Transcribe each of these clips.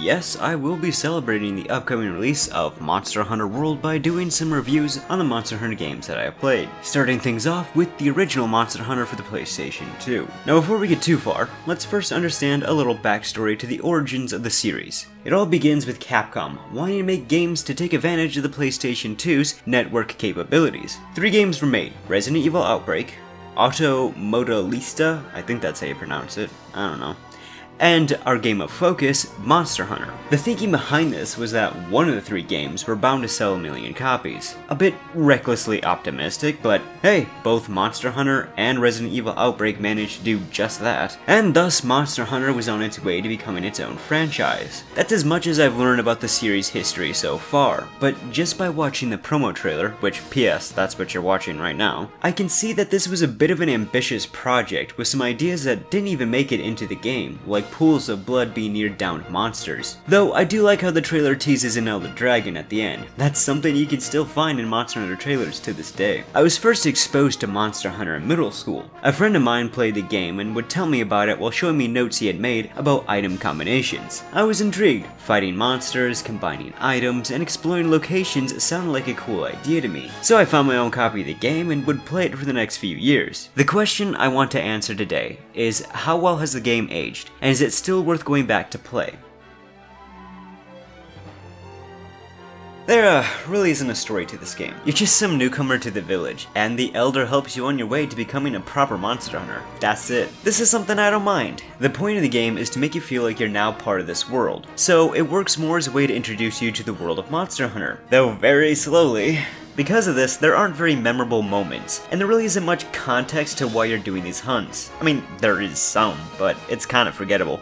yes, I will be celebrating the upcoming release of Monster Hunter World by doing some reviews on the Monster Hunter games that I have played, starting things off with the original Monster Hunter for the PlayStation 2. Now before we get too far, let's first understand a little backstory to the origins of the series. It all begins with Capcom wanting to make games to take advantage of the PlayStation 2's network capabilities. 3 games were made: Resident Evil Outbreak, Automodalista, I think that's how you pronounce it, I don't know, and our game of focus, Monster Hunter. The thinking behind this was that one of the 3 games were bound to sell 1 million copies. A bit recklessly optimistic, but hey, both Monster Hunter and Resident Evil Outbreak managed to do just that, and thus Monster Hunter was on its way to becoming its own franchise. That's as much as I've learned about the series' history so far, but just by watching the promo trailer, which P.S. that's what you're watching right now, I can see that this was a bit of an ambitious project with some ideas that didn't even make it into the game, like pools of blood being near downed monsters. Though I do like how the trailer teases an elder dragon at the end. That's something you can still find in Monster Hunter trailers to this day. I was first exposed to Monster Hunter in middle school. A friend of mine played the game and would tell me about it while showing me notes he had made about item combinations. I was intrigued. Fighting monsters, combining items, and exploring locations sounded like a cool idea to me. So I found my own copy of the game and would play it for the next few years. The question I want to answer today is, how well has the game aged, and is it still worth going back to play? There really isn't a story to this game. You're just some newcomer to the village, and the elder helps you on your way to becoming a proper monster hunter. That's it. This is something I don't mind. The point of the game is to make you feel like you're now part of this world, so it works more as a way to introduce you to the world of Monster Hunter, though very slowly. Because of this, there aren't very memorable moments, and there really isn't much context to why you're doing these hunts. I mean, there is some, but it's kind of forgettable.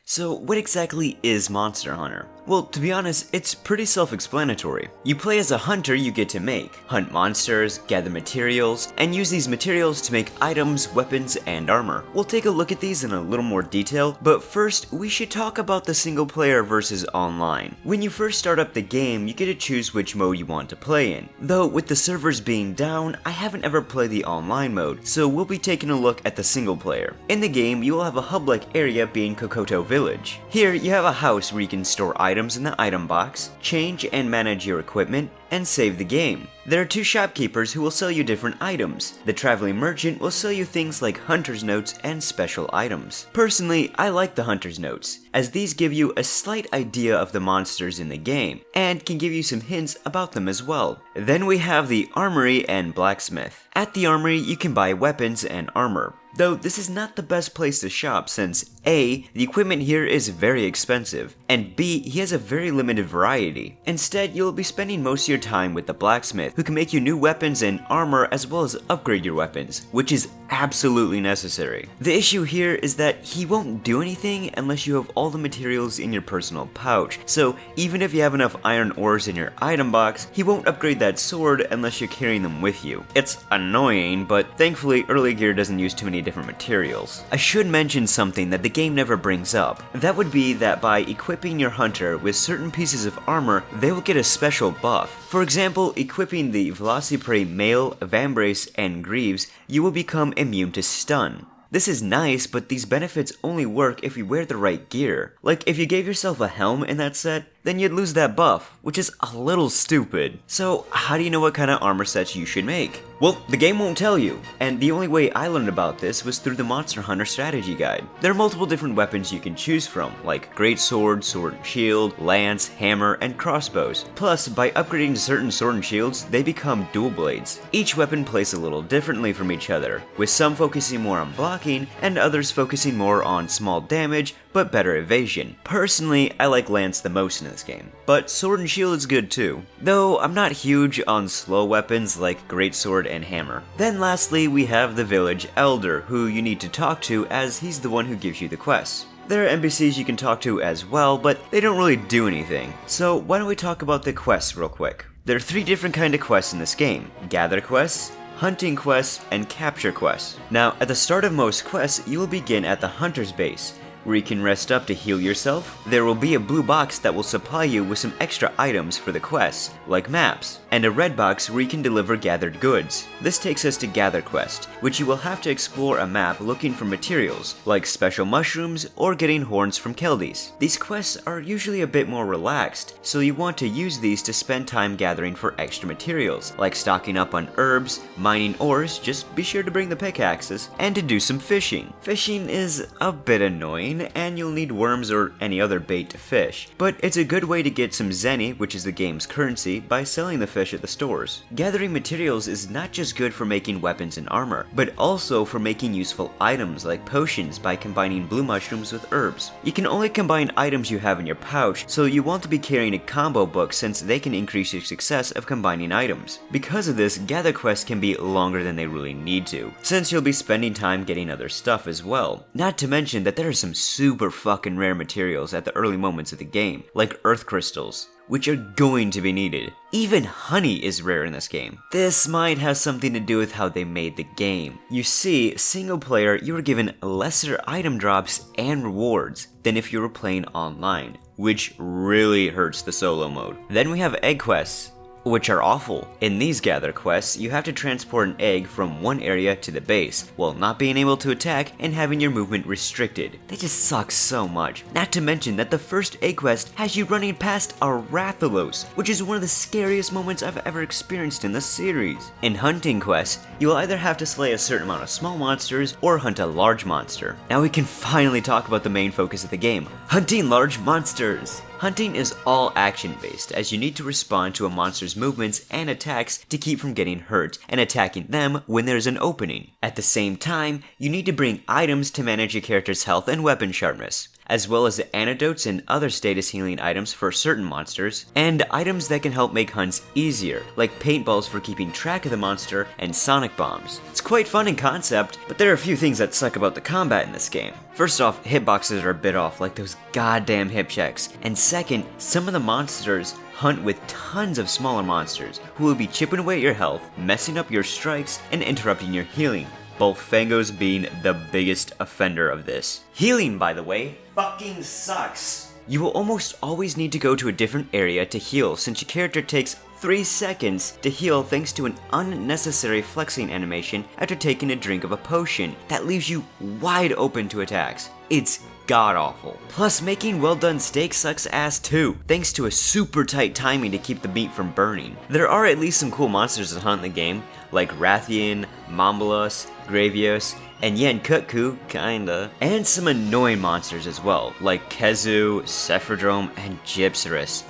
So what exactly is Monster Hunter? Well, to be honest, it's pretty self-explanatory. You play as a hunter you get to make, hunt monsters, gather materials, and use these materials to make items, weapons, and armor. We'll take a look at these in a little more detail, but first, we should talk about the single player versus online. When you first start up the game, you get to choose which mode you want to play in. Though, with the servers being down, I haven't ever played the online mode, so we'll be taking a look at the single player. In the game, you will have a hub-like area being Kokoto Village. Here, you have a house where you can store items in the item box, change and manage your equipment, and save the game. There are 2 shopkeepers who will sell you different items. The traveling merchant will sell you things like hunter's notes and special items. Personally, I like the hunter's notes, as these give you a slight idea of the monsters in the game, and can give you some hints about them as well. Then we have the Armory and Blacksmith. At the Armory, you can buy weapons and armor. Though this is not the best place to shop since A, the equipment here is very expensive, and B, he has a very limited variety. Instead, you'll be spending most of your time with the blacksmith, who can make you new weapons and armor as well as upgrade your weapons, which is absolutely necessary. The issue here is that he won't do anything unless you have all the materials in your personal pouch, so even if you have enough iron ores in your item box, he won't upgrade that sword unless you're carrying them with you. It's annoying, but thankfully early gear doesn't use too many different materials. I should mention something that the game never brings up. That would be that by equipping your hunter with certain pieces of armor, they will get a special buff. For example, equipping the Velociprey Mail, Vambrace, and Greaves, you will become immune to stun. This is nice, but these benefits only work if you wear the right gear. Like, if you gave yourself a helm in that set, then you'd lose that buff, which is a little stupid. So, how do you know what kind of armor sets you should make? Well, the game won't tell you, and the only way I learned about this was through the Monster Hunter strategy guide. There are multiple different weapons you can choose from, like greatsword, sword and shield, lance, hammer, and crossbows. Plus, by upgrading certain sword and shields, they become dual blades. Each weapon plays a little differently from each other, with some focusing more on blocking, and others focusing more on small damage, but better evasion. Personally, I like lance the most in this game, but sword and shield is good too, though I'm not huge on slow weapons like greatsword and hammer. Then lastly, we have the village elder, who you need to talk to as he's the one who gives you the quests. There are NPCs you can talk to as well, but they don't really do anything, so why don't we talk about the quests real quick. There are 3 different kinds of quests in this game: gather quests, hunting quests, and capture quests. Now, at the start of most quests, you will begin at the hunter's base, where you can rest up to heal yourself. There will be a blue box that will supply you with some extra items for the quests, like maps, and a red box where you can deliver gathered goods. This takes us to Gather Quest, which you will have to explore a map looking for materials, like special mushrooms or getting horns from Keldies. These quests are usually a bit more relaxed, so you want to use these to spend time gathering for extra materials, like stocking up on herbs, mining ores, just be sure to bring the pickaxes, and to do some fishing. Fishing is a bit annoying, and you'll need worms or any other bait to fish, but it's a good way to get some zenny, which is the game's currency, by selling the fish at the stores. Gathering materials is not just good for making weapons and armor, but also for making useful items like potions by combining blue mushrooms with herbs. You can only combine items you have in your pouch, so you want to be carrying a combo book since they can increase your success of combining items. Because of this, gather quests can be longer than they really need to, since you'll be spending time getting other stuff as well. Not to mention that there are some super fucking rare materials at the early moments of the game, like earth crystals, which are going to be needed. Even honey is rare in this game. This might have something to do with how they made the game. You see, single player, you were given lesser item drops and rewards than if you were playing online, which really hurts the solo mode. Then we have egg quests, which are awful. In these gather quests, you have to transport an egg from one area to the base, while not being able to attack and having your movement restricted. They just suck so much. Not to mention that the first egg quest has you running past a Rathalos, which is one of the scariest moments I've ever experienced in the series. In hunting quests, you will either have to slay a certain amount of small monsters or hunt a large monster. Now we can finally talk about the main focus of the game, hunting large monsters. Hunting is all action-based, as you need to respond to a monster's movements and attacks to keep from getting hurt and attacking them when there's an opening. At the same time, you need to bring items to manage your character's health and weapon sharpness, as well as the antidotes and other status healing items for certain monsters, and items that can help make hunts easier, like paintballs for keeping track of the monster and sonic bombs. It's quite fun in concept, but there are a few things that suck about the combat in this game. First off, hitboxes are a bit off, like those goddamn hip checks, and second, some of the monsters hunt with tons of smaller monsters who will be chipping away at your health, messing up your strikes, and interrupting your healing. Both Fangos being the biggest offender of this. Healing, by the way, fucking sucks. You will almost always need to go to a different area to heal, since your character takes 3 seconds to heal thanks to an unnecessary flexing animation after taking a drink of a potion that leaves you wide open to attacks. It's god-awful. Plus, making well-done steak sucks ass too, thanks to a super tight timing to keep the meat from burning. There are at least some cool monsters to hunt in the game, like Rathian, Mombolus, Gravios, and Yenkutku, kinda. And some annoying monsters as well, like Kezu, Sephrodrome, and Gypsarus.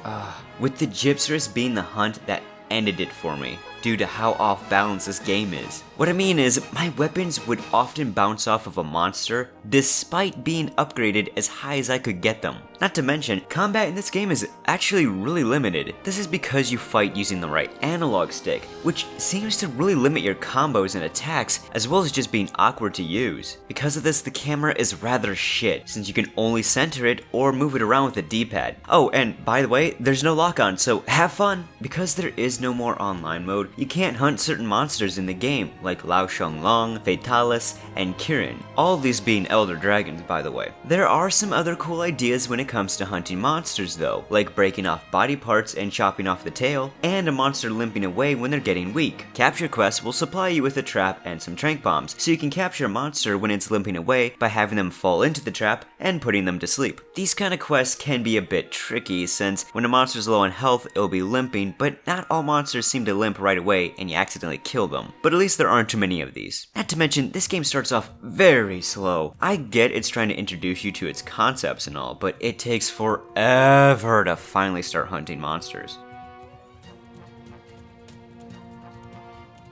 With the Gypsarus being the hunt that ended it for me, due to how off balance this game is. What I mean is, my weapons would often bounce off of a monster despite being upgraded as high as I could get them. Not to mention, combat in this game is actually really limited. This is because you fight using the right analog stick, which seems to really limit your combos and attacks, as well as just being awkward to use. Because of this, the camera is rather shit, since you can only center it or move it around with the D-pad. Oh, and by the way, there's no lock-on, so have fun! Because there is no more online mode, you can't hunt certain monsters in the game, like Lao Shenglong, Fatalis, and Kirin, all of these being elder dragons, by the way. There are some other cool ideas when it comes to hunting monsters though, like breaking off body parts and chopping off the tail, and a monster limping away when they're getting weak. Capture quests will supply you with a trap and some tranq bombs, so you can capture a monster when it's limping away by having them fall into the trap and putting them to sleep. These kind of quests can be a bit tricky, since when a monster's low on health, it'll be limping, but not all monsters seem to limp right away and you accidentally kill them. But at least there aren't too many of these. Not to mention, this game starts off very slow. I get it's trying to introduce you to its concepts and all, but it takes forever to finally start hunting monsters.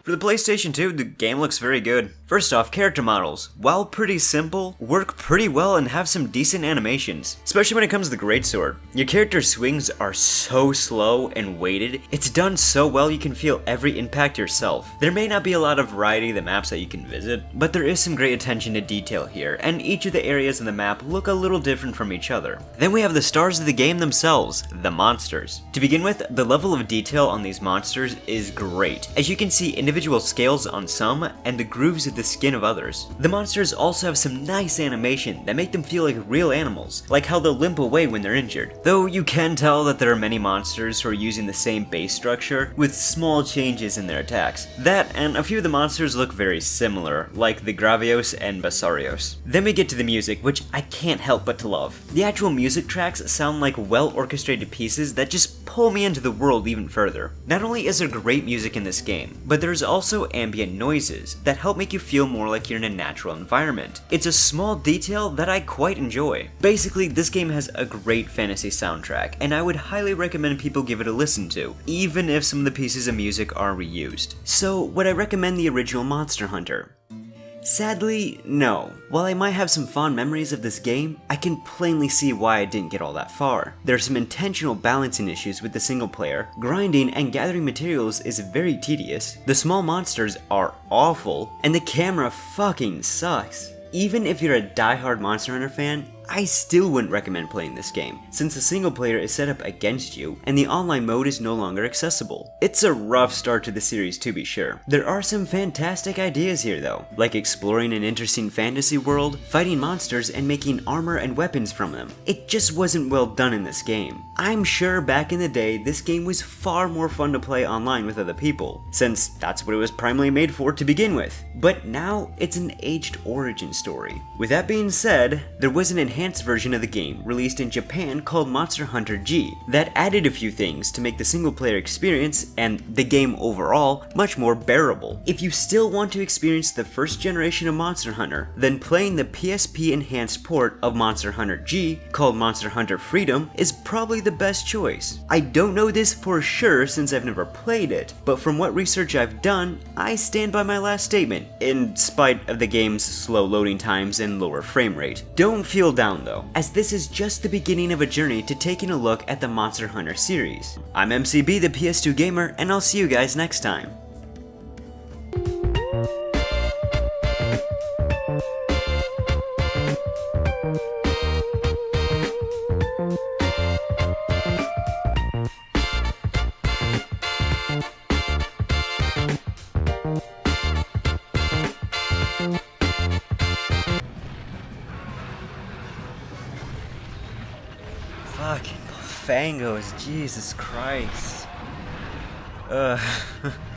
For the PlayStation 2, the game looks very good. First off, character models, while pretty simple, work pretty well and have some decent animations, especially when it comes to the greatsword. Your character's swings are so slow and weighted, it's done so well you can feel every impact yourself. There may not be a lot of variety of the maps that you can visit, but there is some great attention to detail here, and each of the areas in the map look a little different from each other. Then we have the stars of the game themselves, the monsters. To begin with, the level of detail on these monsters is great. As you can see, individual individual scales on some and the grooves of the skin of others. The monsters also have some nice animation that make them feel like real animals, like how they'll limp away when they're injured. Though you can tell that there are many monsters who are using the same base structure with small changes in their attacks. That and a few of the monsters look very similar, like the Gravios and Basarios. Then we get to the music, which I can't help but to love. The actual music tracks sound like well-orchestrated pieces that just pull me into the world even further. Not only is there great music in this game, but there's also ambient noises that help make you feel more like you're in a natural environment. It's a small detail that I quite enjoy. Basically, this game has a great fantasy soundtrack, and I would highly recommend people give it a listen to, even if some of the pieces of music are reused. So, would I recommend the original Monster Hunter? Sadly, no. While I might have some fond memories of this game, I can plainly see why I didn't get all that far. There are some intentional balancing issues with the single player. Grinding and gathering materials is very tedious. The small monsters are awful, and the camera fucking sucks. Even if you're a die-hard Monster Hunter fan, I still wouldn't recommend playing this game, since the single player is set up against you, and the online mode is no longer accessible. It's a rough start to the series to be sure. There are some fantastic ideas here though, like exploring an interesting fantasy world, fighting monsters, and making armor and weapons from them. It just wasn't well done in this game. I'm sure back in the day, this game was far more fun to play online with other people, since that's what it was primarily made for to begin with. But now, it's an aged origin story. With that being said, there was an enhanced version of the game released in Japan called Monster Hunter G that added a few things to make the single player experience and the game overall much more bearable. If you still want to experience the first generation of Monster Hunter, then playing the PSP enhanced port of Monster Hunter G called Monster Hunter Freedom is probably the best choice. I don't know this for sure since I've never played it, but from what research I've done, I stand by my last statement, in spite of the game's slow loading times and lower frame rate. Don't feel down though, as this is just the beginning of a journey to taking a look at the Monster Hunter series. I'm MCB the PS2 Gamer, and I'll see you guys next time. Fucking Fangos, Jesus Christ.